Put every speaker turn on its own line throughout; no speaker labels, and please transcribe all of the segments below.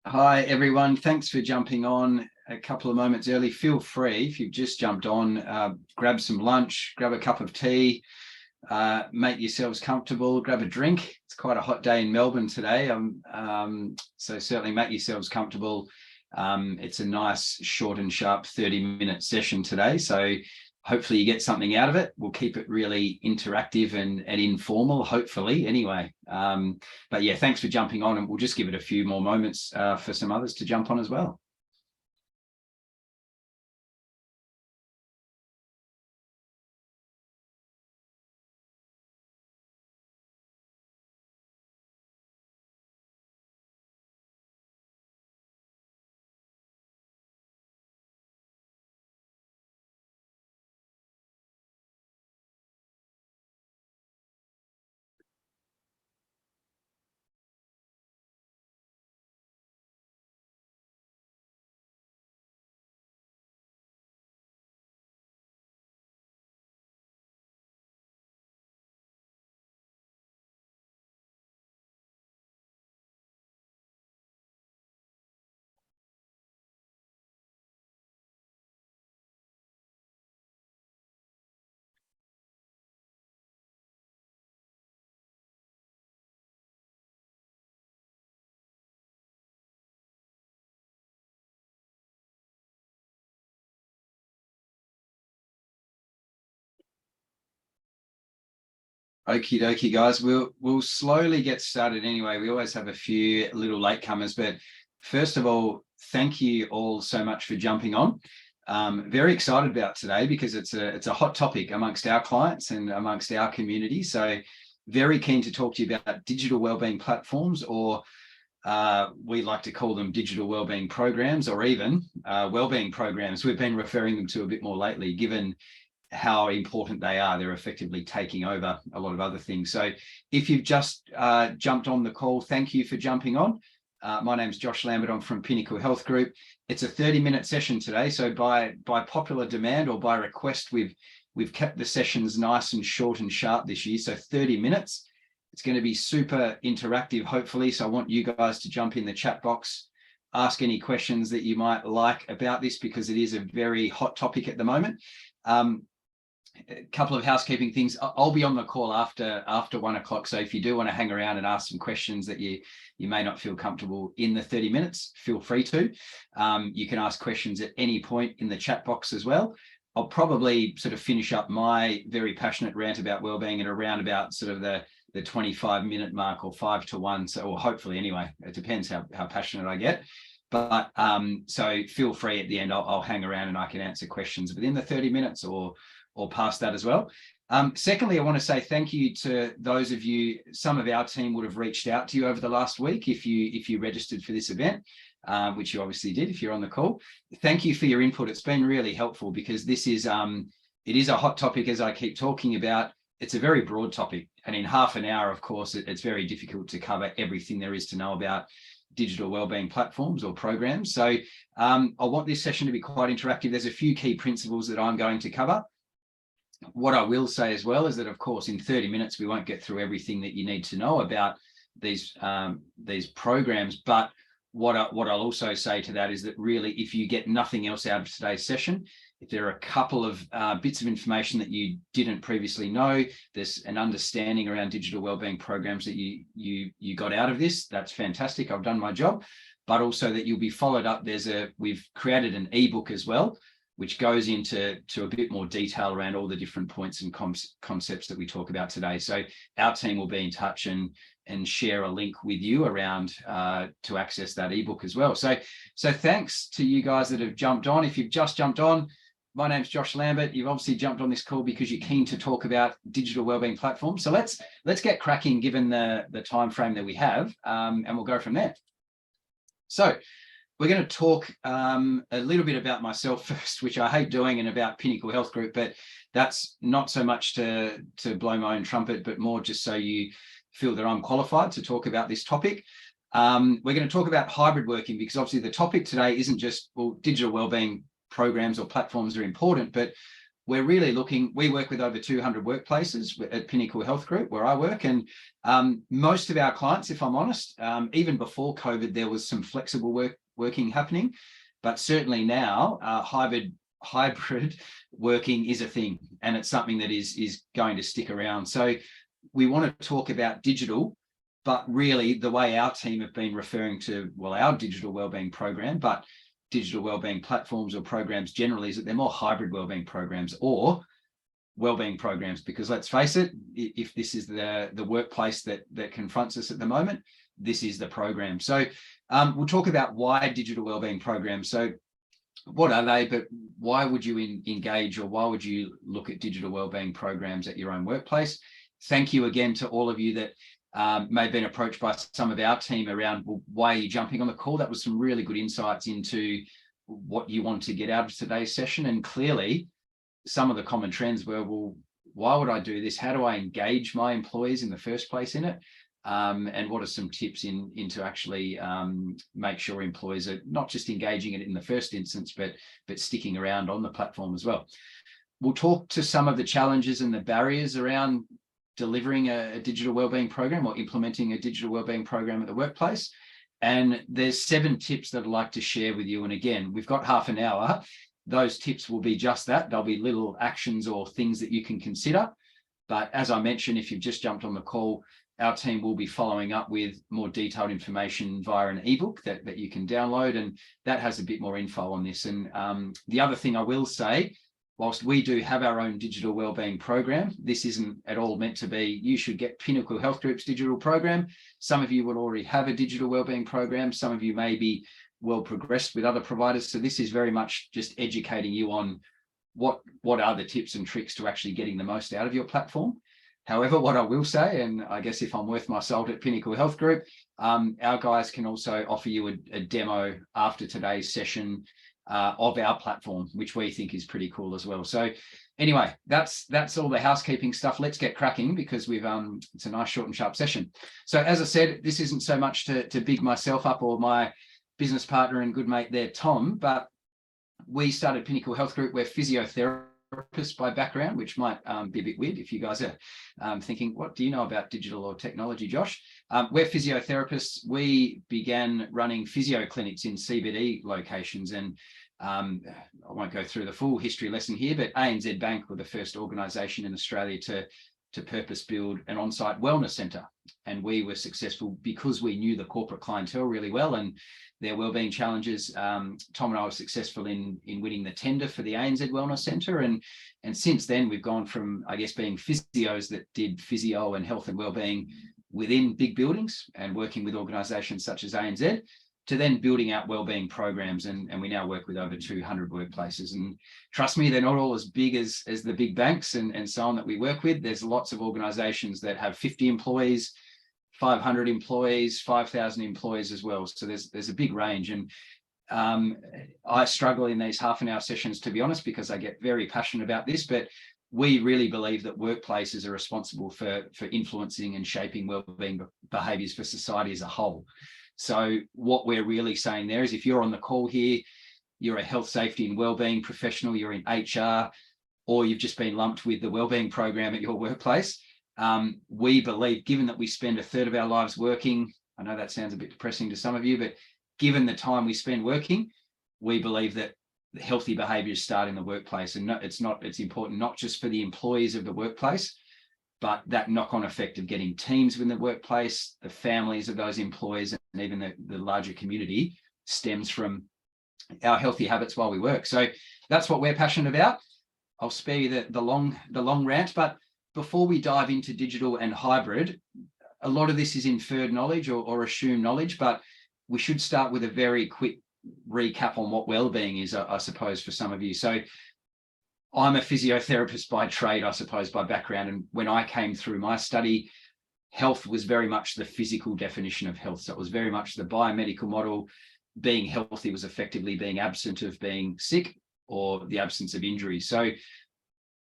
Hi, everyone. Thanks for jumping on a couple of moments early. Feel free, if you've just jumped on, grab some lunch, grab a cup of tea, make yourselves comfortable, grab a drink. It's quite a hot day in Melbourne today, so certainly make yourselves comfortable. It's a nice, short and sharp 30-minute session today, so hopefully you get something out of it. We'll keep it really interactive and informal, hopefully, anyway. But yeah, thanks for jumping on, and we'll just give it a few more moments for some others to jump on as well. Okie dokie, guys. We'll slowly get started anyway. We always have a few little latecomers, but first of all, thank you all so much for jumping on. Very excited about today because it's a hot topic amongst our clients and amongst our community. So very keen to talk to you about digital wellbeing platforms, or we like to call them digital wellbeing programs, or even wellbeing programs. We've been referring them to a bit more lately, given how important they are. They're effectively taking over a lot of other things. So if you've just jumped on the call, thank you for jumping on. My name's Josh Lambert. I'm from Pinnacle Health Group. It's a 30-minute session today. So by popular demand or by request, we've kept the sessions nice and short and sharp this year. So 30 minutes. It's going to be super interactive, hopefully. So I want you guys to jump in the chat box, ask any questions that you might like about this, because it is a very hot topic at the moment. A couple of housekeeping things. I'll be on the call after 1 o'clock. So if you do want to hang around and ask some questions that you may not feel comfortable in the 30 minutes, feel free to. You can ask questions at any point in the chat box as well. I'll probably sort of finish up my very passionate rant about wellbeing at around about sort of the 25-minute mark, or 5 to 1. So, or hopefully anyway, it depends how passionate I get. But so feel free at the end. I'll hang around and I can answer questions within the 30 minutes or past that as well. Secondly, I want to say thank you to those of you. Some of our team would have reached out to you over the last week if you registered for this event, which you obviously did if you're on the call. Thank you for your input. It's been really helpful, because this is it is a hot topic, as I keep talking about. It's a very broad topic, and in half an hour, of course, it's very difficult to cover everything there is to know about digital wellbeing platforms or programs. So I want this session to be quite interactive. There's a few key principles that I'm going to cover. What I will say as well is that, of course, in 30 minutes, we won't get through everything that you need to know about these programs. But what I'll also say to that is that really, if you get nothing else out of today's session, if there are a couple of bits of information that you didn't previously know, there's an understanding around digital wellbeing programs that you got out of this, that's fantastic. I've done my job. But also that you'll be followed up. We've created an ebook as well, which goes into a bit more detail around all the different points and concepts that we talk about today. So our team will be in touch and share a link with you around to access that ebook as well. So thanks to you guys that have jumped on. If you've just jumped on, my name's Josh Lambert. You've obviously jumped on this call because you're keen to talk about digital wellbeing platforms. So let's get cracking, given the time frame that we have, and we'll go from there. So we're going to talk a little bit about myself first, which I hate doing, and about Pinnacle Health Group, but that's not so much to blow my own trumpet, but more just so you feel that I'm qualified to talk about this topic. We're going to talk about hybrid working, because obviously the topic today isn't just, well, digital wellbeing programs or platforms are important, but we're really looking, we work with over 200 workplaces at Pinnacle Health Group where I work, and most of our clients, if I'm honest, even before COVID, there was some flexible working happening, but certainly now hybrid working is a thing, and it's something that is going to stick around. So we want to talk about digital, but really the way our team have been referring to, well, our digital wellbeing program, but digital wellbeing platforms or programs generally, is that they're more hybrid wellbeing programs or wellbeing programs, because let's face it, if this is the workplace that confronts us at the moment, this is the program. So we'll talk about why digital wellbeing programs. So what are they, but why would you engage, or why would you look at digital wellbeing programs at your own workplace? Thank you again to all of you that may have been approached by some of our team around, well, why are you jumping on the call? That was some really good insights into what you want to get out of today's session. And clearly, some of the common trends were, well, why would I do this? How do I engage my employees in the first place in it? And what are some tips into actually make sure employees are not just engaging it in the first instance, but sticking around on the platform as well. We'll talk to some of the challenges and the barriers around delivering a digital wellbeing program or implementing a digital wellbeing program at the workplace. And there's 7 tips that I'd like to share with you. And again, we've got half an hour. Those tips will be just that. They'll be little actions or things that you can consider. But as I mentioned, if you've just jumped on the call, our team will be following up with more detailed information via an ebook that you can download, and that has a bit more info on this. And the other thing I will say, whilst we do have our own digital wellbeing program, this isn't at all meant to be, you should get Pinnacle Health Group's digital program. Some of you will already have a digital wellbeing program. Some of you may be well progressed with other providers. So this is very much just educating you on what are the tips and tricks to actually getting the most out of your platform. However, what I will say, and I guess if I'm worth my salt at Pinnacle Health Group, our guys can also offer you a demo after today's session of our platform, which we think is pretty cool as well. So anyway, that's all the housekeeping stuff. Let's get cracking, because we've it's a nice short and sharp session. So as I said, this isn't so much to big myself up or my business partner and good mate there, Tom, but we started Pinnacle Health Group. We're physiotherapists by background, which might be a bit weird if you guys are thinking, what do you know about digital or technology, Josh? We're physiotherapists. We began running physio clinics in CBD locations, and I won't go through the full history lesson here, but ANZ Bank were the first organisation in Australia to purpose build an on-site wellness centre. And we were successful because we knew the corporate clientele really well and their wellbeing challenges. Tom and I were successful in winning the tender for the ANZ Wellness Centre. And since then, we've gone from, I guess, being physios that did physio and health and wellbeing within big buildings and working with organisations such as ANZ, to then building out wellbeing programs. And we now work with over 200 workplaces. And trust me, they're not all as big as the big banks and so on that we work with. There's lots of organisations that have 50 employees, 500 employees, 5,000 employees as well. So there's a big range. And I struggle in these half an hour sessions, to be honest, because I get very passionate about this, but we really believe that workplaces are responsible for influencing and shaping wellbeing behaviours for society as a whole. So what we're really saying there is, if you're on the call here, you're a health, safety and wellbeing professional, you're in HR, or you've just been lumped with the wellbeing program at your workplace, we believe, given that we spend a third of our lives working, I know that sounds a bit depressing to some of you, but given the time we spend working, we believe that healthy behaviours start in the workplace. And it's important not just for the employees of the workplace, but that knock-on effect of getting teams within the workplace, the families of those employees, and even the larger community stems from our healthy habits while we work. So that's what we're passionate about. I'll spare you the long rant, but before we dive into digital and hybrid, a lot of this is inferred knowledge or assumed knowledge, but we should start with a very quick recap on what wellbeing is, I suppose, for some of you. So I'm a physiotherapist by trade, I suppose, by background. And when I came through my study, health was very much the physical definition of health. So it was very much the biomedical model. Being healthy was effectively being absent of being sick or the absence of injury. So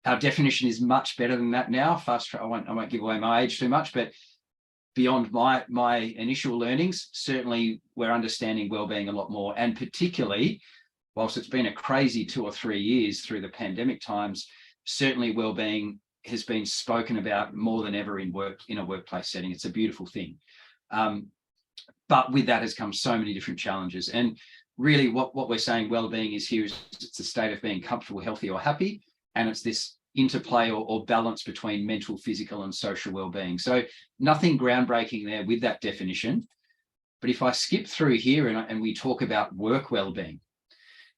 our definition is much better than that now. I won't give away my age too much, but beyond my initial learnings, certainly we're understanding wellbeing a lot more. And particularly, whilst it's been a crazy 2 or 3 years through the pandemic times, certainly wellbeing has been spoken about more than ever in a workplace setting. It's a beautiful thing. But with that has come so many different challenges. And really what we're saying wellbeing is here is it's a state of being comfortable, healthy, or happy. And it's this interplay or balance between mental, physical, and social wellbeing. So nothing groundbreaking there with that definition. But if I skip through here and we talk about work wellbeing.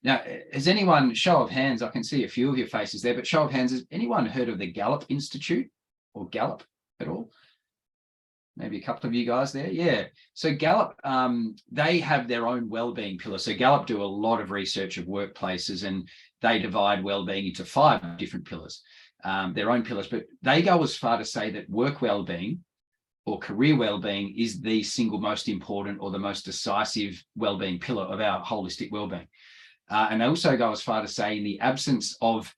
Now, has anyone, show of hands, I can see a few of your faces there, but show of hands, has anyone heard of the Gallup Institute or Gallup at all? Maybe a couple of you guys there. Yeah. So Gallup, they have their own wellbeing pillar. So Gallup do a lot of research of workplaces, and they divide wellbeing into 5 different pillars, their own pillars. But they go as far to say that work wellbeing or career wellbeing is the single most important or the most decisive wellbeing pillar of our holistic wellbeing. And they also go as far to say in the absence of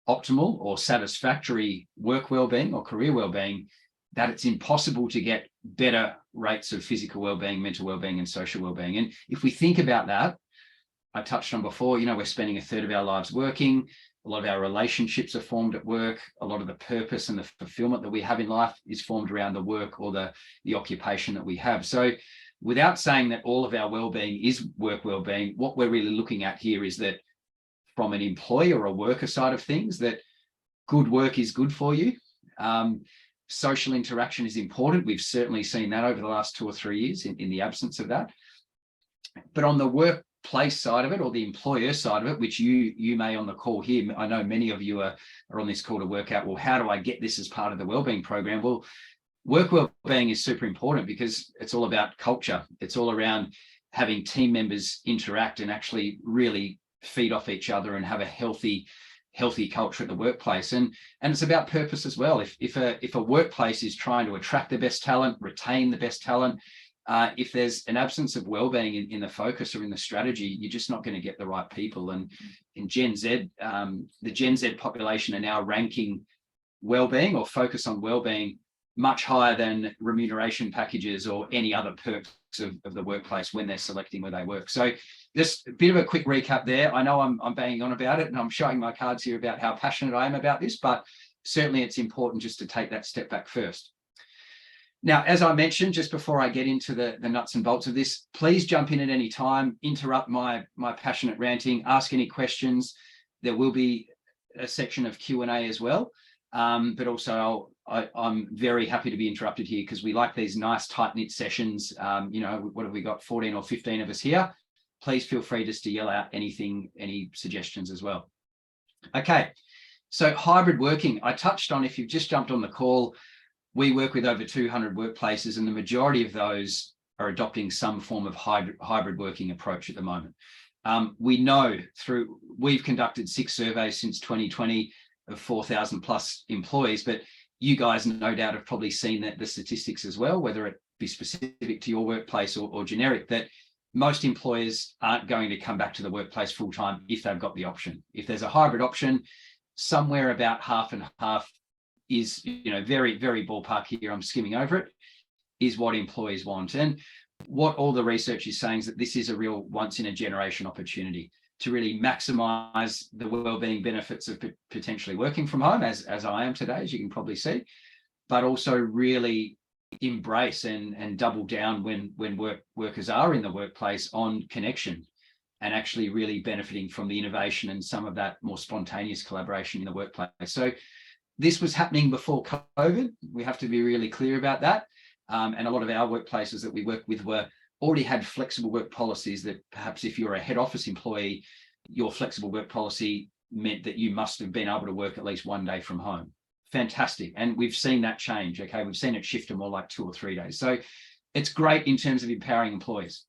optimal or satisfactory work wellbeing or career wellbeing, that it's impossible to get better rates of physical wellbeing, mental wellbeing, and social wellbeing. And if we think about that, I touched on before, we're spending a third of our lives working. A lot of our relationships are formed at work. A lot of the purpose and the fulfillment that we have in life is formed around the work or the occupation that we have. So without saying that all of our wellbeing is work wellbeing, what we're really looking at here is that from an employee or a worker side of things, that good work is good for you. Social interaction is important. We've certainly seen that over the last 2 or 3 years in the absence of that. But on the workplace side of it, or the employer side of it, which you may on the call here, I know many of you are on this call to work out, well, how do I get this as part of the wellbeing program? Well, work wellbeing is super important because it's all about culture. It's all around having team members interact and actually really feed off each other and have a healthy culture at the workplace. And it's about purpose as well. If a workplace is trying to attract the best talent, retain the best talent, if there's an absence of wellbeing in the focus or in the strategy, you're just not going to get the right people. And in Gen Z, the Gen Z population are now ranking wellbeing or focus on wellbeing much higher than remuneration packages or any other perks of the workplace when they're selecting where they work. So just a bit of a quick recap there. I know I'm banging on about it and I'm showing my cards here about how passionate I am about this, but certainly it's important just to take that step back first. Now, as I mentioned, just before I get into the nuts and bolts of this, please jump in at any time, interrupt my passionate ranting, ask any questions. There will be a section of Q&A as well, but also I'm very happy to be interrupted here because we like these nice tight-knit sessions. What have we got, 14 or 15 of us here? Please feel free just to yell out anything, any suggestions as well. Okay, so hybrid working. I touched on, if you've just jumped on the call, we work with over 200 workplaces and the majority of those are adopting some form of hybrid working approach at the moment. We know we've conducted 6 surveys since 2020 of 4,000 plus employees, but you guys no doubt have probably seen the statistics as well, whether it be specific to your workplace or generic, that most employers aren't going to come back to the workplace full time if they've got the option. If there's a hybrid option, somewhere about half and half is, very, very ballpark here, I'm skimming over it, is what employees want. And what all the research is saying is that this is a real once in a generation opportunity to really maximize the wellbeing benefits of potentially working from home, as I am today, as you can probably see, but also really embrace and double down when workers are in the workplace on connection and actually really benefiting from the innovation and some of that more spontaneous collaboration in the workplace. So this was happening before COVID. We have to be really clear about that. And a lot of our workplaces that we work with already had flexible work policies that perhaps if you're a head office employee, your flexible work policy meant that you must have been able to work at least 1 day from home. Fantastic. And we've seen that change. Okay. We've seen it shift to more like 2 or 3 days. So it's great in terms of empowering employees,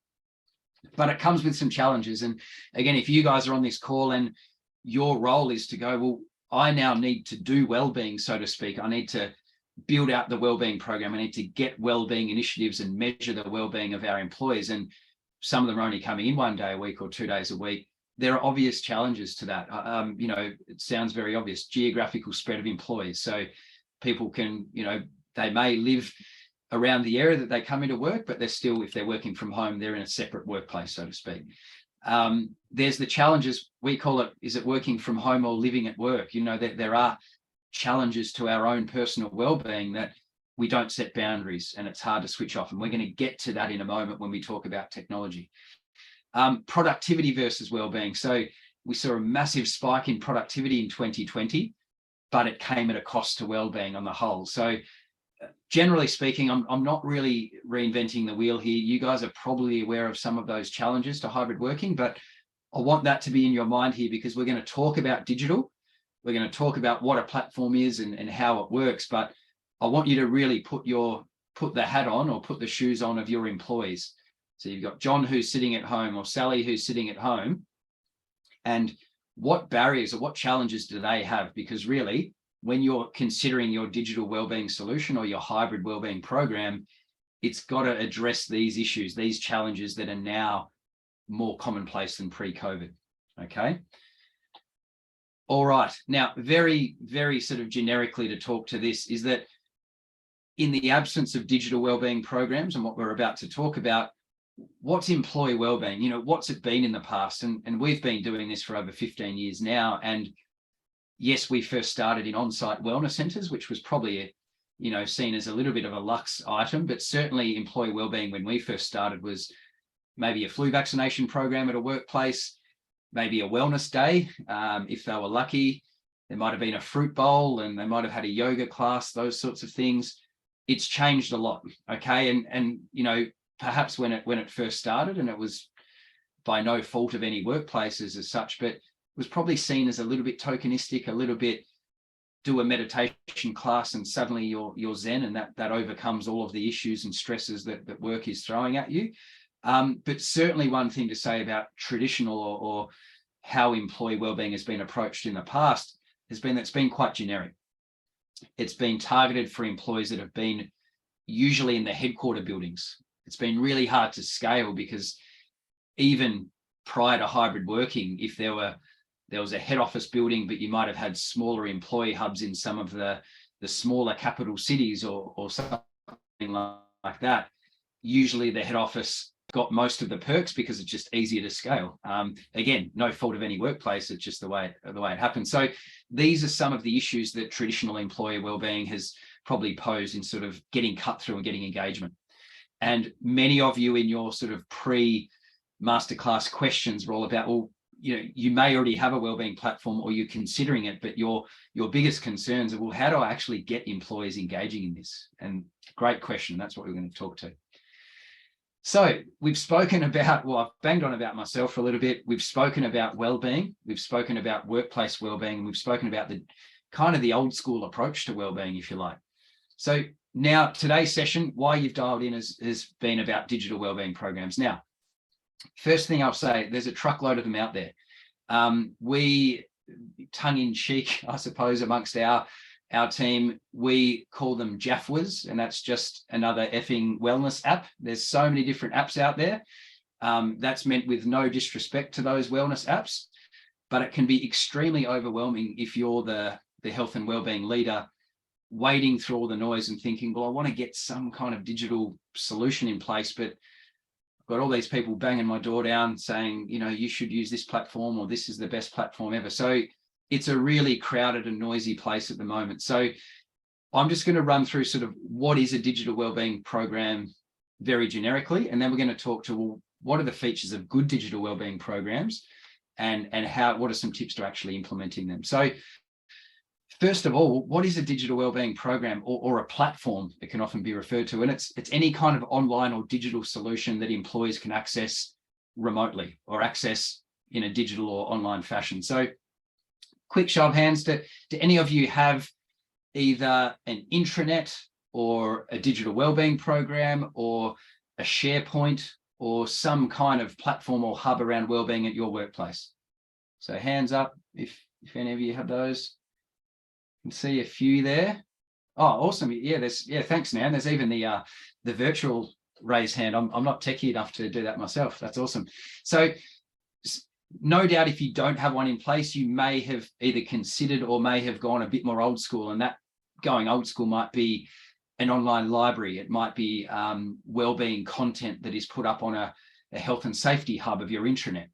but it comes with some challenges. And again, if you guys are on this call and your role is to go, well, I now need to do wellbeing, so to speak. I need to build out the wellbeing program. I need to get wellbeing initiatives and measure the wellbeing of our employees. And some of them are only coming in 1 day a week or 2 days a week. There are obvious challenges to that. It sounds very obvious, geographical spread of employees. So people can, they may live around the area that they come into work, but they're still, if they're working from home, they're in a separate workplace, so to speak. There's the challenges, we call it, is it working from home or living at work? You know, that there are challenges to our own personal well-being that we don't set boundaries and it's hard to switch off. And we're going to get to that in a moment when we talk about technology. Productivity versus well-being. So we saw a massive spike in productivity in 2020, but it came at a cost to well-being on the whole. So generally speaking, I'm not really reinventing the wheel here. You guys are probably aware of some of those challenges to hybrid working, but I want that to be in your mind here because we're going to talk about digital. We're going to talk about what a platform is and how it works, but I want you to really put the hat on or put the shoes on of your employees. So you've got John who's sitting at home or Sally who's sitting at home, and what barriers or what challenges do they have? Because really, when you're considering your digital wellbeing solution or your hybrid wellbeing program, it's got to address these issues, these challenges that are now more commonplace than pre-COVID. Okay. All right. Now, very, very sort of generically to talk to this is that in the absence of digital wellbeing programs and what we're about to talk about, what's employee wellbeing? You know, what's it been in the past? And we've been doing this for over 15 years now. And yes, we first started in on-site wellness centres, which was probably, seen as a little bit of a luxe item, but certainly employee wellbeing when we first started was maybe a flu vaccination program at a workplace, maybe a wellness day, if they were lucky. There might have been a fruit bowl and they might have had a yoga class, those sorts of things. It's changed a lot, okay? And perhaps when it first started, and it was by no fault of any workplaces as such, but it was probably seen as a little bit tokenistic, a little bit do a meditation class and suddenly you're zen, and that overcomes all of the issues and stresses that work is throwing at you. But certainly one thing to say about traditional or how employee wellbeing has been approached in the past has been that it's been quite generic. It's been targeted for employees that have been usually in the headquarter buildings. It's been really hard to scale because even prior to hybrid working, if there was a head office building, but you might have had smaller employee hubs in some of the smaller capital cities or something like that, usually the head office got most of the perks because it's just easier to scale. Again, no fault of any workplace, it's just the way it happens. So these are some of the issues that traditional employee wellbeing has probably posed in sort of getting cut through and getting engagement. And many of you in your sort of pre-masterclass questions were all about, well, you may already have a wellbeing platform or you're considering it, but your biggest concerns are, well, how do I actually get employees engaging in this? And great question. That's what we're going to talk to. So we've spoken about, well, I've banged on about myself for a little bit. We've spoken about wellbeing. We've spoken about workplace wellbeing. And we've spoken about the kind of the old school approach to wellbeing, if you like. So now today's session, why you've dialed in has been about digital wellbeing programs. Now, first thing I'll say, there's a truckload of them out there. We, tongue-in-cheek, I suppose, amongst our team, we call them Jaffwas, and that's just another effing wellness app. There's so many different apps out there. That's meant with no disrespect to those wellness apps, but it can be extremely overwhelming if you're the health and wellbeing leader, wading through all the noise and thinking, well, I want to get some kind of digital solution in place, but I've got all these people banging my door down saying, you should use this platform or this is the best platform ever. So it's a really crowded and noisy place at the moment. So I'm just going to run through sort of what is a digital wellbeing program very generically, and then we're going to talk to, well, what are the features of good digital wellbeing programs and what are some tips to actually implementing them. So first of all, what is a digital wellbeing program or a platform, it can often be referred to, and it's any kind of online or digital solution that employees can access remotely or access in a digital or online fashion. So quick show of hands, do any of you have either an intranet or a digital wellbeing program or a SharePoint or some kind of platform or hub around wellbeing at your workplace? So hands up if any of you have those. You can see a few there. Oh, awesome. Yeah, thanks, Nan. There's even the virtual raise hand. I'm not techie enough to do that myself. That's awesome. So no doubt if you don't have one in place, you may have either considered or may have gone a bit more old school, and that going old school might be an online library. It might be wellbeing content that is put up on a health and safety hub of your intranet.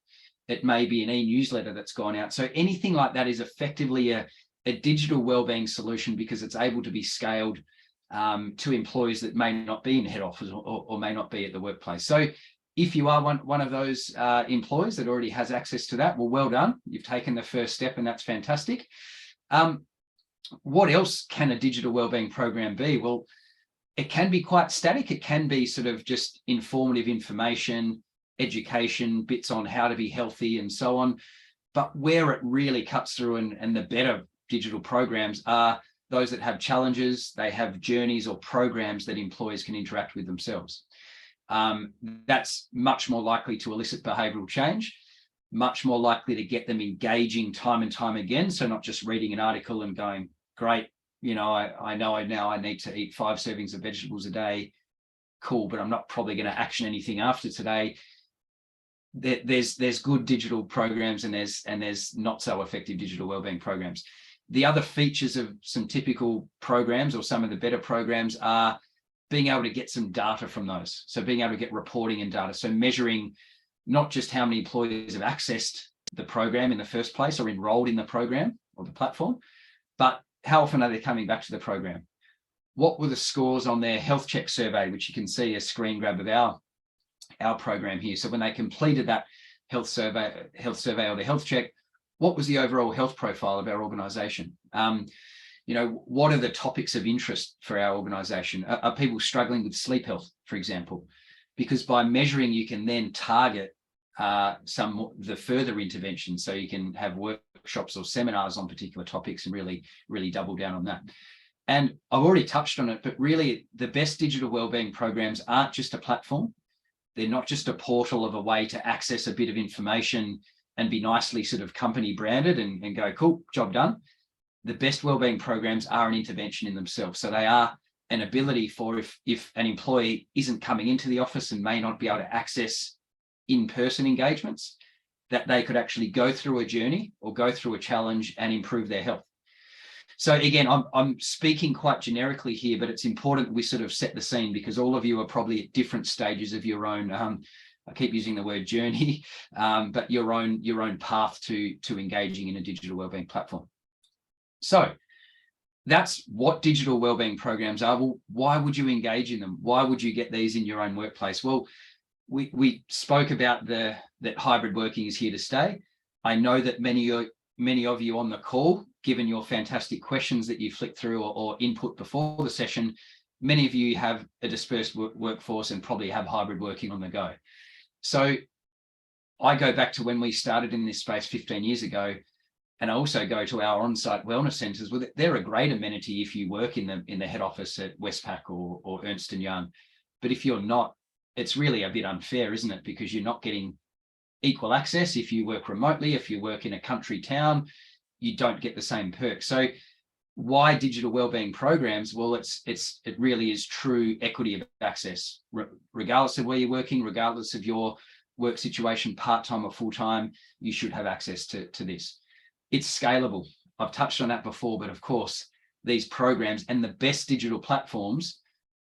It may be an e-newsletter that's gone out. So anything like that is effectively a digital wellbeing solution, because it's able to be scaled to employees that may not be in head office or may not be at the workplace. So if you are one of those employees that already has access to that, well done. You've taken the first step, and that's fantastic. What else can a digital wellbeing program be? Well, it can be quite static. It can be sort of just informative information, education, bits on how to be healthy and so on. But where it really cuts through, and the better digital programs are those that have challenges. They have journeys or programs that employees can interact with themselves. That's much more likely to elicit behavioural change, much more likely to get them engaging time and time again. So not just reading an article and going, great, you know, I know now I need to eat 5 servings of vegetables a day. Cool, but I'm not probably going to action anything after today. There's good digital programs, and there's not so effective digital wellbeing programs. The other features of some typical programs, or some of the better programs, are being able to get some data from those. So being able to get reporting and data. So measuring not just how many employees have accessed the program in the first place or enrolled in the program or the platform, but how often are they coming back to the program? What were the scores on their health check survey, which you can see a screen grab of our program here. So when they completed that health survey or the health check, what was the overall health profile of our organisation? You know, what are the topics of interest for our organisation? Are people struggling with sleep health, for example? Because by measuring, you can then target the further interventions. So you can have workshops or seminars on particular topics and really double down on that. And I've already touched on it, but really the best digital wellbeing programs aren't just a platform. They're not just a portal of a way to access a bit of information and be nicely sort of company branded and go, cool, job done. The best wellbeing programs are an intervention in themselves. So they are an ability for if an employee isn't coming into the office and may not be able to access in-person engagements, that they could actually go through a journey or go through a challenge and improve their health. So again, I'm speaking quite generically here, but it's important we sort of set the scene, because all of you are probably at different stages of your own, I keep using the word journey, but your own path to engaging in a digital wellbeing platform. So that's what digital wellbeing programs are. Well, why would you engage in them? Why would you get these in your own workplace? Well, we spoke about that hybrid working is here to stay. I know that many of you on the call, given your fantastic questions that you flicked through or input before the session, many of you have a dispersed workforce and probably have hybrid working on the go. So I go back to when we started in this space 15 years ago, and I also go to our on-site wellness centres. Well, they're a great amenity if you work in the head office at Westpac or Ernst & Young. But if you're not, it's really a bit unfair, isn't it? Because you're not getting equal access. If you work remotely, if you work in a country town, you don't get the same perks. So why digital wellbeing programs? Well, it really is true equity of access, regardless of where you're working, regardless of your work situation, part-time or full-time, you should have access to this. It's scalable. I've touched on that before, but of course, these programs and the best digital platforms,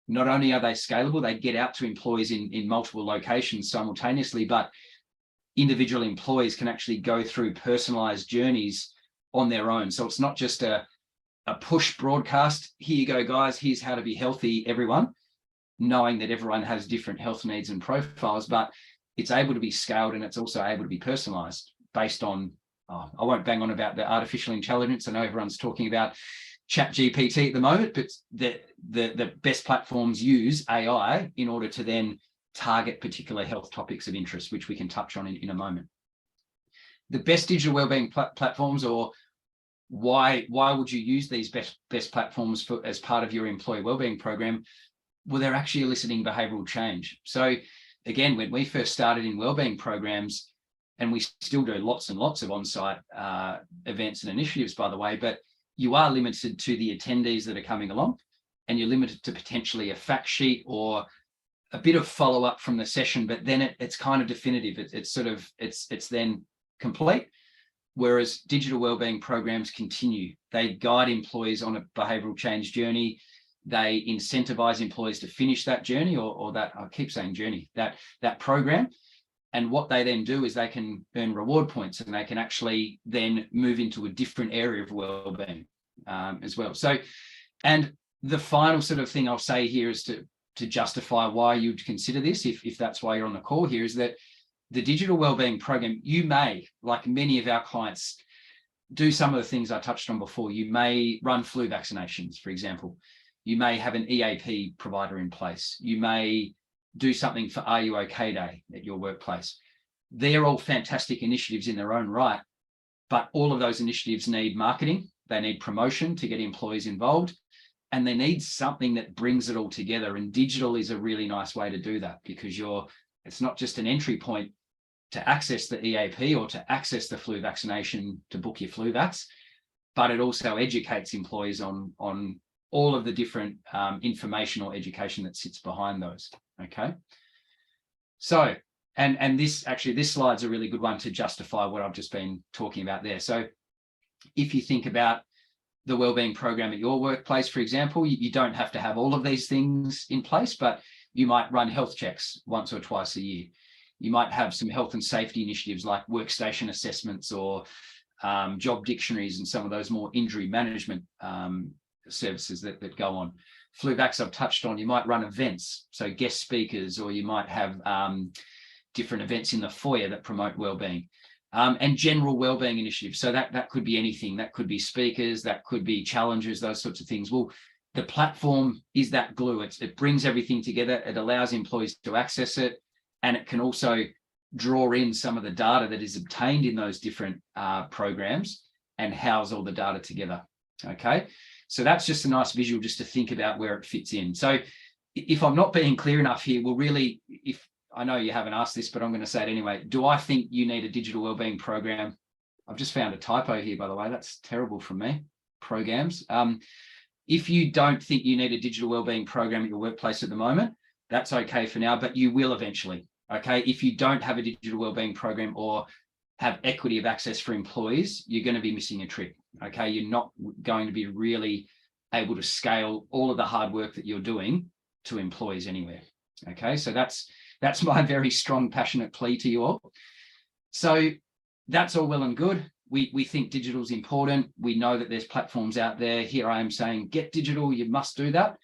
not only are they scalable, they get out to employees in multiple locations simultaneously, but individual employees can actually go through personalized journeys on their own. So it's not just a push broadcast. Here you go, guys. Here's how to be healthy, everyone, knowing that everyone has different health needs and profiles, but it's able to be scaled, and it's also able to be personalized based on, I won't bang on about the artificial intelligence. I know everyone's talking about ChatGPT at the moment, but the best platforms use AI in order to then target particular health topics of interest, which we can touch on in a moment. The best digital wellbeing platforms, or why would you use these best platforms as part of your employee wellbeing program? Well, they're actually eliciting behavioural change. So again, when we first started in wellbeing programs, and we still do lots and lots of on-site events and initiatives, by the way, but you are limited to the attendees that are coming along, and you're limited to potentially a fact sheet or a bit of follow-up from the session, but then it's kind of definitive. It's then complete. Whereas digital wellbeing programs continue. They guide employees on a behavioural change journey. They incentivize employees to finish that journey or that, I keep saying journey, that program. And what they then do is they can earn reward points, and they can actually then move into a different area of wellbeing as well. So, and the final sort of thing I'll say here is to justify why you'd consider this, if that's why you're on the call here, is that the digital wellbeing program, you may, like many of our clients, do some of the things I touched on before. You may run flu vaccinations, for example. You may have an EAP provider in place. You may do something for Are You OK Day at your workplace. They're all fantastic initiatives in their own right, but all of those initiatives need marketing. They need promotion to get employees involved, and they need something that brings it all together. And digital is a really nice way to do that, because it's not just an entry point to access the EAP or to access the flu vaccination to book your flu vax, but it also educates employees on all of the different informational education that sits behind those. Okay. So, and this slide's a really good one to justify what I've just been talking about there. So if you think about the wellbeing program at your workplace, for example, you don't have to have all of these things in place, but you might run health checks once or twice a year. You might have some health and safety initiatives like workstation assessments or job dictionaries and some of those more injury management services that go on. Flu vax I've touched on. You might run events, so guest speakers, or you might have different events in the foyer that promote wellbeing, and general wellbeing initiatives. So that could be anything. That could be speakers, that could be challenges, those sorts of things. Well, the platform is that glue. It brings everything together. It allows employees to access it, and it can also draw in some of the data that is obtained in those different programs and house all the data together. Okay. So that's just a nice visual just to think about where it fits in. So if I'm not being clear enough here, well, really, if I know you haven't asked this, but I'm going to say it anyway. Do I think you need a digital wellbeing program? I've just found a typo here, by the way. That's terrible from me. Programs. If you don't think you need a digital wellbeing program at your workplace at the moment, that's okay for now, but you will eventually. Okay. If you don't have a digital wellbeing program or have equity of access for employees, you're going to be missing a trick. Okay, you're not going to be really able to scale all of the hard work that you're doing to employees anywhere. Okay, so that's my very strong, passionate plea to you all. So that's all well and good. We think digital is important. We know that there's platforms out there. Here I am saying, get digital, you must do that.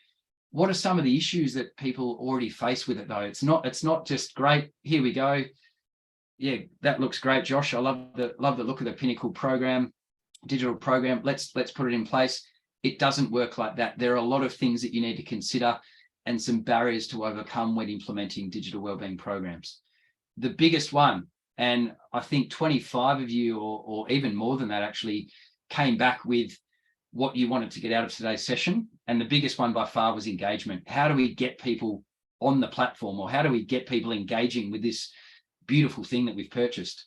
What are some of the issues that people already face with it though? It's not just great, here we go. Yeah, that looks great, Josh. I love the look of the Pinnacle program, digital program. Let's put it in place. It doesn't work like that. There are a lot of things that you need to consider and some barriers to overcome when implementing digital wellbeing programs. The biggest one, and I think 25 of you or even more than that actually came back with what you wanted to get out of today's session. And the biggest one by far was engagement. How do we get people on the platform, or how do we get people engaging with this beautiful thing that we've purchased?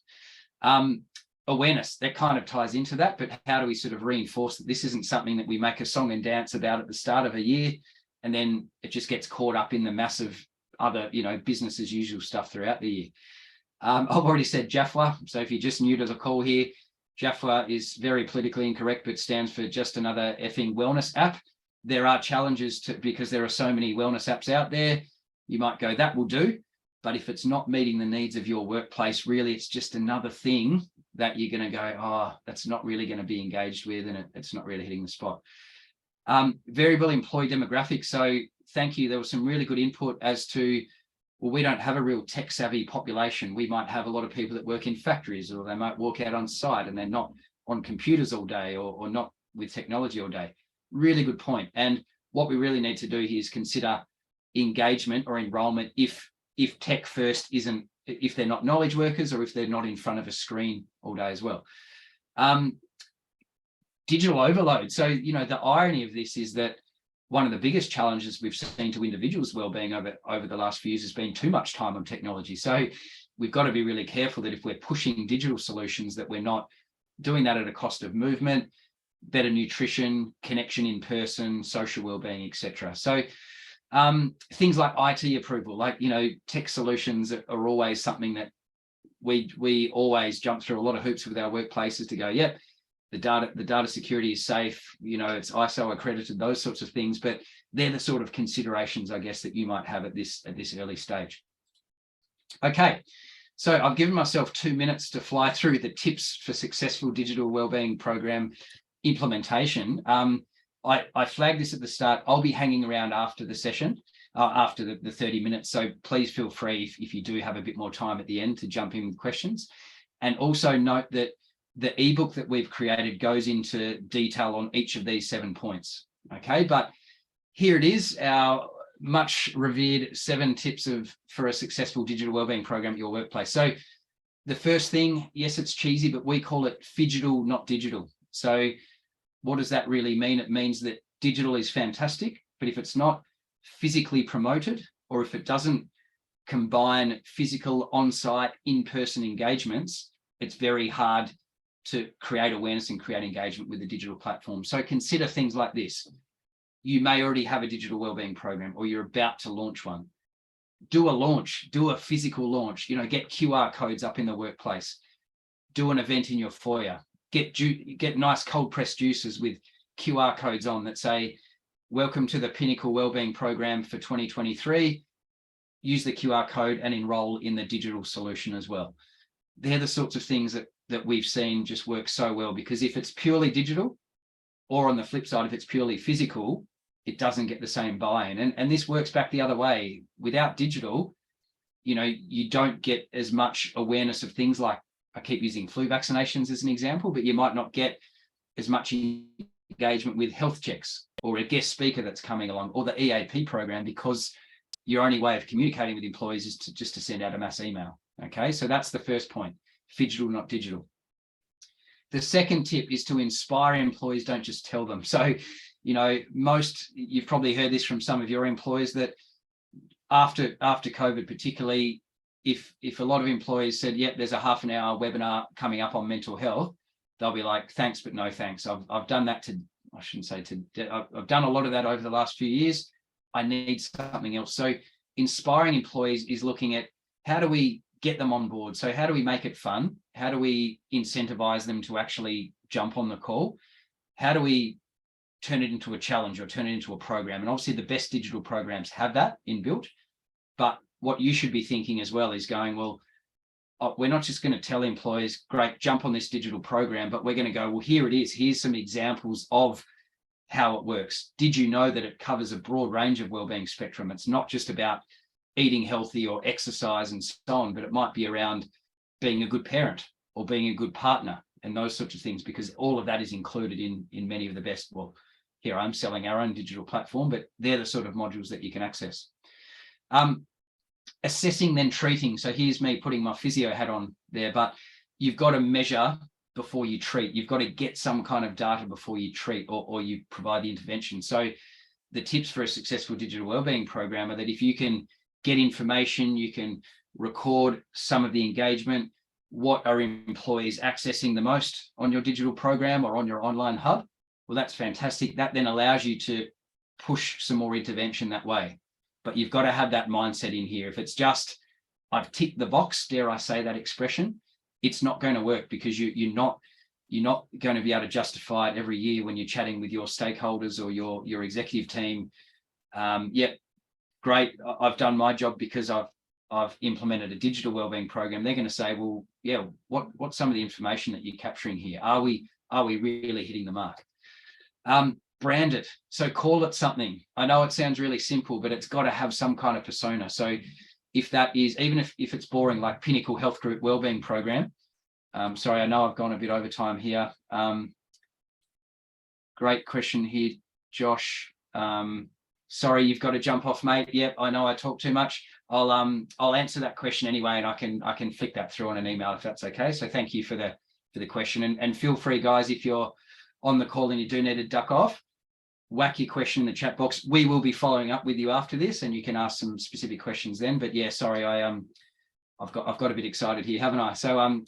Awareness, that kind of ties into that, but how do we sort of reinforce that this isn't something that we make a song and dance about at the start of a year and then it just gets caught up in the massive other, business as usual stuff throughout the year. I've already said JAFWA, so if you're just new to the call here, JAFWA is very politically incorrect, but stands for just another effing wellness app. There are challenges because there are so many wellness apps out there. You might go, that will do. But if it's not meeting the needs of your workplace, really, it's just another thing that you're going to go, oh, that's not really going to be engaged with, and it's not really hitting the spot. Variable employee demographics. So thank you. There was some really good input as to, well, we don't have a real tech savvy population. We might have a lot of people that work in factories, or they might walk out on site and they're not on computers all day or not with technology all day. Really good point. And what we really need to do here is consider engagement or enrollment if tech first isn't, if they're not knowledge workers or if they're not in front of a screen all day as well. Digital overload. So, the irony of this is that one of the biggest challenges we've seen to individuals' wellbeing over the last few years has been too much time on technology. So we've got to be really careful that if we're pushing digital solutions, that we're not doing that at a cost of movement, better nutrition, connection in person, social wellbeing, etc. So things like IT approval, like, tech solutions are always something that we always jump through a lot of hoops with our workplaces to go, yep, the data security is safe, it's ISO accredited, those sorts of things, but they're the sort of considerations, I guess, that you might have at this early stage. Okay, So I've given myself 2 minutes to fly through the tips for successful digital wellbeing program implementation. I flagged this at the start. I'll be hanging around after the session, after the 30 minutes. So please feel free, if you do have a bit more time at the end, to jump in with questions. And also note that the ebook that we've created goes into detail on each of these 7 points. Okay, but here it is, our much revered 7 tips for a successful digital wellbeing program at your workplace. So the first thing, yes, it's cheesy, but we call it phygital, not digital. So what does that really mean? It means that digital is fantastic, but if it's not physically promoted, or if it doesn't combine physical, on-site, in-person engagements, it's very hard to create awareness and create engagement with the digital platform. So consider things like this. You may already have a digital wellbeing program, or you're about to launch one. Do a launch, do a physical launch, get QR codes up in the workplace, do an event in your foyer, get nice cold pressed juices with QR codes on that say, welcome to the Pinnacle Wellbeing Program for 2023. Use the QR code and enroll in the digital solution as well. They're the sorts of things that we've seen just work so well, because if it's purely digital, or on the flip side, if it's purely physical, it doesn't get the same buy-in. And this works back the other way. Without digital, you don't get as much awareness of things like, I keep using flu vaccinations as an example, but you might not get as much engagement with health checks or a guest speaker that's coming along, or the EAP program, because your only way of communicating with employees is just to send out a mass email. Okay, so that's the first point, phygital, not digital. The second tip is to inspire employees, don't just tell them. So, you've probably heard this from some of your employees, that after COVID particularly, if a lot of employees said, yep, there's a half an hour webinar coming up on mental health, they'll be like, thanks, but no thanks. I've done that I've done a lot of that over the last few years. I need something else. So inspiring employees is looking at, how do we get them on board? So how do we make it fun? How do we incentivize them to actually jump on the call? How do we turn it into a challenge or turn it into a program? And obviously the best digital programs have that inbuilt, but what you should be thinking as well is going, well, we're not just going to tell employees, great, jump on this digital program, but we're going to go, well, here it is. Here's some examples of how it works. Did you know that it covers a broad range of wellbeing spectrum? It's not just about eating healthy or exercise and so on, but it might be around being a good parent or being a good partner and those sorts of things, because all of that is included in many of the best. Well, here I'm selling our own digital platform, but they're the sort of modules that you can access. Assessing, then treating. So here's me putting my physio hat on there, but you've got to measure before you treat. You've got to get some kind of data before you treat or you provide the intervention. So the tips for a successful digital wellbeing program are that if you can get information, you can record some of the engagement. What are employees accessing the most on your digital program or on your online hub? Well, that's fantastic. That then allows you to push some more intervention that way. But you've got to have that mindset in here. If it's just, I've ticked the box, dare I say that expression, it's not going to work, because you're not going to be able to justify it every year when you're chatting with your stakeholders or your executive team. Yep, great, I've done my job because I've implemented a digital wellbeing program. They're going to say, well, yeah, what's some of the information that you're capturing here? Are we really hitting the mark? Brand it. So call it something. I know it sounds really simple, but it's got to have some kind of persona. So if that is, even if it's boring, like Pinnacle Health Group Wellbeing Program. Sorry, I know I've gone a bit over time here. Great question here, Josh. Sorry, you've got to jump off, mate. Yep, I know I talk too much. I'll answer that question anyway, and I can flick that through on an email if that's okay. So thank you for the question, and feel free, guys, if you're on the call and you do need to duck off, whack your question in the chat box. We will be following up with you after this, and you can ask some specific questions then. But yeah, sorry, I've got a bit excited here, haven't I? So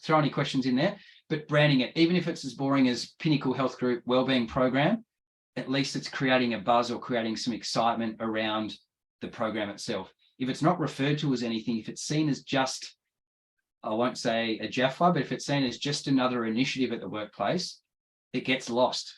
throw any questions in there. But branding it, even if it's as boring as Pinnacle Health Group Wellbeing Program, at least it's creating a buzz or creating some excitement around the program itself. If it's not referred to as anything, if it's seen as just, I won't say a Jaffa, but if it's seen as just another initiative at the workplace, it gets lost.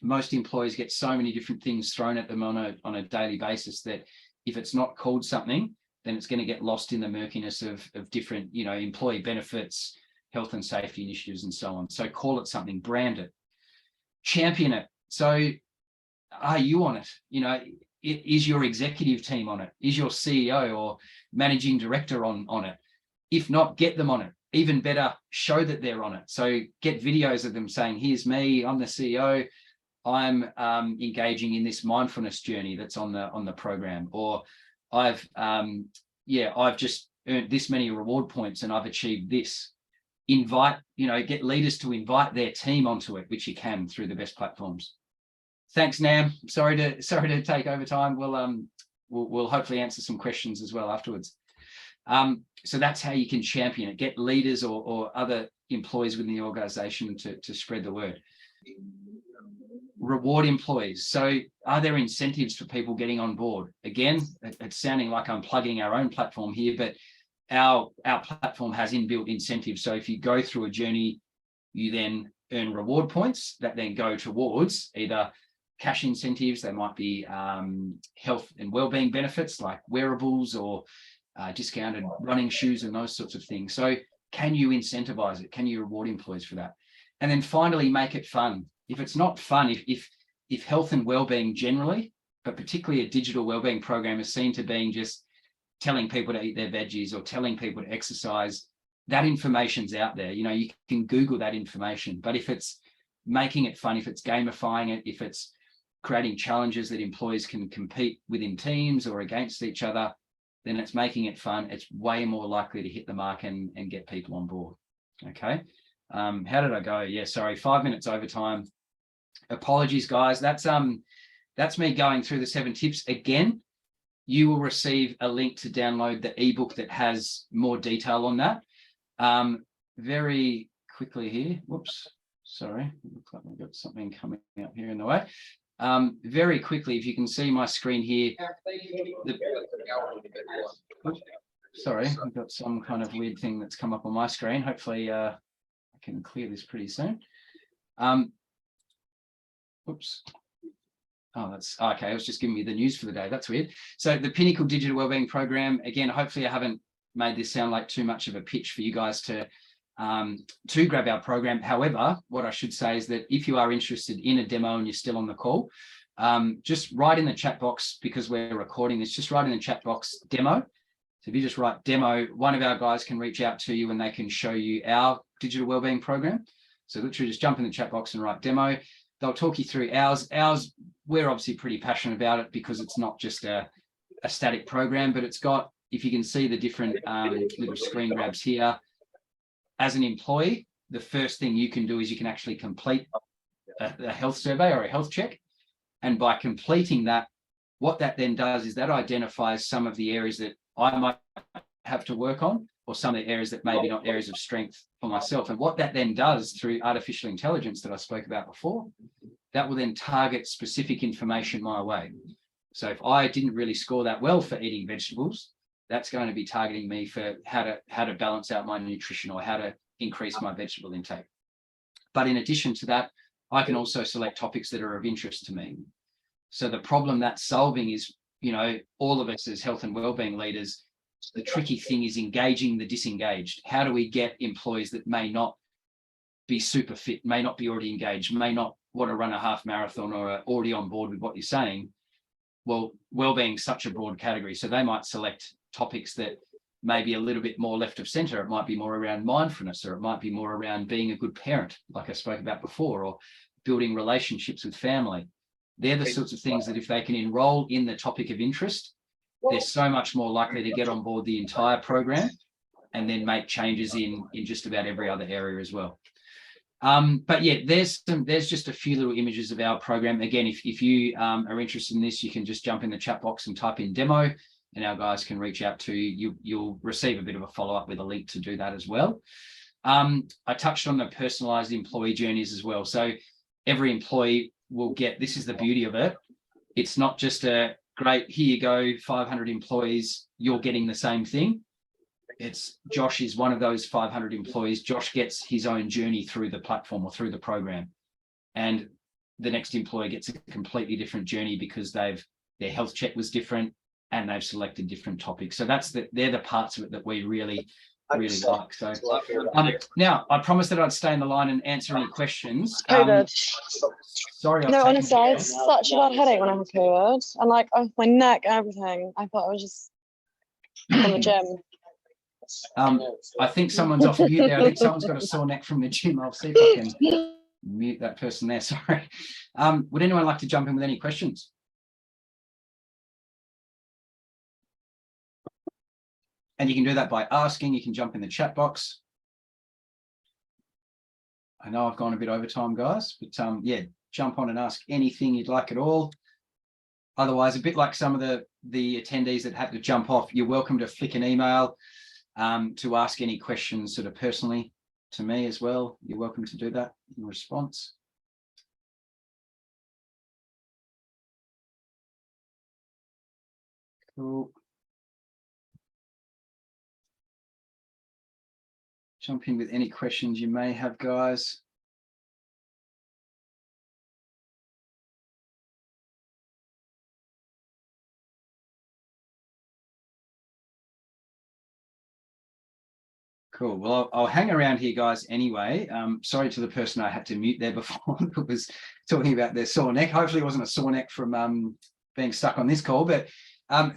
Most employees get so many different things thrown at them on a daily basis that if it's not called something, then it's going to get lost in the murkiness of different, employee benefits, health and safety initiatives, and so on. So call it something, brand it, champion it. So are you on it? Is your executive team on it? Is your CEO or managing director on it? If not, get them on it. Even better, show that they're on it. So get videos of them saying, here's me, I'm the CEO, I'm engaging in this mindfulness journey that's on the program, or I've just earned this many reward points and I've achieved this. Invite, get leaders to invite their team onto it, which you can through the best platforms. Thanks, Nam. Sorry to take over time. We'll hopefully answer some questions as well afterwards. So that's how you can champion it. Get leaders or other employees within the organization to spread the word. Reward employees. So are there incentives for people getting on board? Again, it's sounding like I'm plugging our own platform here, but our platform has inbuilt incentives. So if you go through a journey, you then earn reward points that then go towards either cash incentives. They might be health and wellbeing benefits like wearables or discounted running shoes and those sorts of things. So can you incentivize it? Can you reward employees for that? And then finally, make it fun. If it's not fun, if health and wellbeing generally, but particularly a digital wellbeing program is seen to being just telling people to eat their veggies or telling people to exercise, that information's out there. You can Google that information. But if it's making it fun, if it's gamifying it, if it's creating challenges that employees can compete within teams or against each other, then it's making it fun. It's way more likely to hit the mark and get people on board. Okay. How did I go? Yeah, sorry, 5 minutes over time. Apologies, guys. That's me going through the 7 tips. Again, you will receive a link to download the ebook that has more detail on that. Very quickly here. Whoops, sorry. Looks like I've got something coming up here in the way. Very quickly, if you can see my screen here. Sorry, I've got some kind of weird thing that's come up on my screen. Hopefully I can clear this pretty soon. Oops. Oh, that's okay. I was just giving you the news for the day. That's weird. So the Pinnacle Digital Wellbeing Program, again, hopefully I haven't made this sound like too much of a pitch for you guys to grab our program. However, what I should say is that if you are interested in a demo and you're still on the call, just write in the chat box, because we're recording this, just write in the chat box demo. So if you just write demo, one of our guys can reach out to you and they can show you our digital wellbeing program. So literally just jump in the chat box and write demo. They'll talk you through ours. Ours, we're obviously pretty passionate about it because it's not just a static program, but it's got, if you can see the different little screen grabs here, as an employee, the first thing you can do is you can actually complete a health survey or a health check. And by completing that, what that then does is that identifies some of the areas that I might have to work on, or some of the areas that maybe not areas of strength for myself. And what that then does through artificial intelligence that I spoke about before, that will then target specific information my way. So if I didn't really score that well for eating vegetables, that's going to be targeting me for how to balance out my nutrition or how to increase my vegetable intake. But in addition to that, I can also select topics that are of interest to me. So the problem that's solving is, all of us as health and wellbeing leaders, the tricky thing is engaging the disengaged. How do we get employees that may not be super fit, may not be already engaged, may not want to run a half marathon or are already on board with what you're saying? Well, wellbeing is such a broad category. So they might select topics that may be a little bit more left of center. It might be more around mindfulness, or it might be more around being a good parent, like I spoke about before, or building relationships with family. They're the sorts of things that if they can enroll in the topic of interest, they're so much more likely to get on board the entire program and then make changes in just about every other area as well. But yeah, there's just a few little images of our program. Again, if you are interested in this, you can just jump in the chat box and type in demo, and our guys can reach out to you. You'll receive a bit of a follow-up with a link to do that as well. I touched on the personalized employee journeys as well. So every employee will get, this is the beauty of it. It's not just a great, here you go, 500 employees, you're getting the same thing. It's Josh is one of those 500 employees. Josh gets his own journey through the platform or through the program. And the next employee gets a completely different journey because their health check was different. and they've selected different topics. So they're the parts of it that we really like. So now I promised that I'd stay in the line and answer any questions.
COVID.
Sorry,
no, honestly, I had such a bad headache when I had COVID, and like my neck and everything. I thought I was just from the gym.
I think someone's off mute there. I think someone's got a sore neck from the gym. I'll see if I can mute that person there. Sorry. Would anyone like to jump in with any questions? And you can do that by asking. You can jump in the chat box. I know I've gone a bit over time, guys, but yeah, jump on and ask anything you'd like at all. Otherwise, a bit like some of the attendees that had to jump off, you're welcome to flick an email to ask any questions sort of personally to me as well. You're welcome to do that in response. Cool. Jump in with any questions you may have, guys. Cool. Well, I'll hang around here, guys, anyway. Sorry to the person I had to mute there before who was talking about their sore neck. Hopefully it wasn't a sore neck from being stuck on this call, but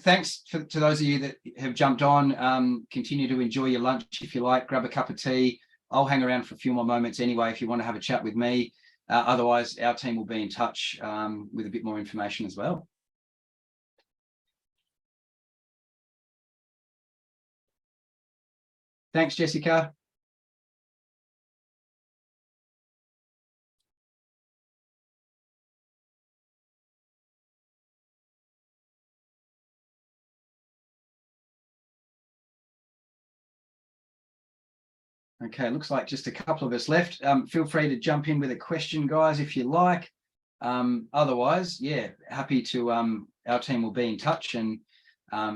thanks to those of you that have jumped on. Continue to enjoy your lunch if you like. Grab a cup of tea. I'll hang around for a few more moments anyway if you want to have a chat with me. Otherwise, our team will be in touch with a bit more information as well. Thanks, Jessica. Okay, looks like just a couple of us left. Feel free to jump in with a question, guys, if you like. Otherwise, yeah, happy to, our team will be in touch and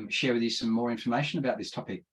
share with you some more information about this topic.